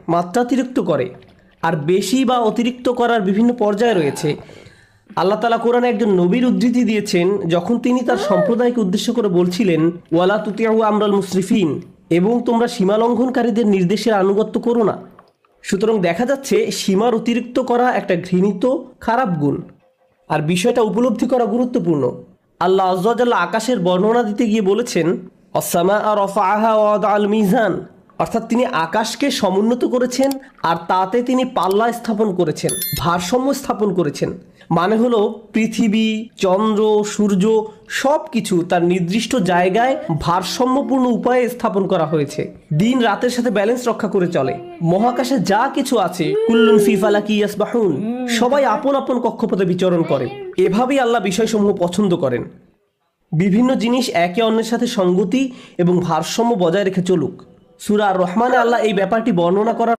মাত্রাতিরিক্ত করে। আর বেশি বা অতিরিক্ত করার বিভিন্ন পর্যায় রয়েছে। আল্লাহ তাআলা কোরআনে একজন নবীর উদ্ধৃতি দিয়েছেন, যখন তিনি তার সম্প্রদায়কে উদ্দেশ্য করে বলছিলেন, ওয়ালা তুতিউ আমরাল মুসরিফিন, এবং তোমরা সীমালঙ্ঘনকারীদের নির্দেশের আনুগত্য করো না। সুতরাং দেখা যাচ্ছে সীমার অতিরিক্ত করা একটা ঘৃণিত খারাপ গুণ। আর বিষয়টা উপলব্ধি করা গুরুত্বপূর্ণ। আল্লাহ আযজা ওয়া জাল্লা আকাশের বর্ণনা দিতে গিয়ে বলেছেন, আস-সামাআ রাফাআহা ওয়া ওয়াদাআল মিজান, অর্থাৎ তিনি আকাশকে সমুন্নত করেছেন আর তাতে তিনি পাল্লা স্থাপন করেছেন, ভারসাম্য স্থাপন করেছেন। মানে হলো পৃথিবী, চন্দ্র, সূর্য সব কিছু তার নির্দিষ্ট জায়গায় ভারসাম্যপূর্ণ উপায়ে স্থাপন করা হয়েছে। দিন রাতের সাথে ব্যালেন্স রক্ষা করে চলে। মহাকাশে যা কিছু আছে, কুল্লুন ফি ফালাকি ইয়াসবাহুন, সবাই আপন আপন কক্ষপথে বিচরণ করে। এভাবেই আল্লাহ বিষয়সমূহ পছন্দ করেন। বিভিন্ন জিনিস একে অন্যের সাথে সঙ্গতি এবং ভারসাম্য বজায় রেখে চলুক। সূরা আর রহমানে আল্লাহ এই ব্যাপারটি বর্ণনা করার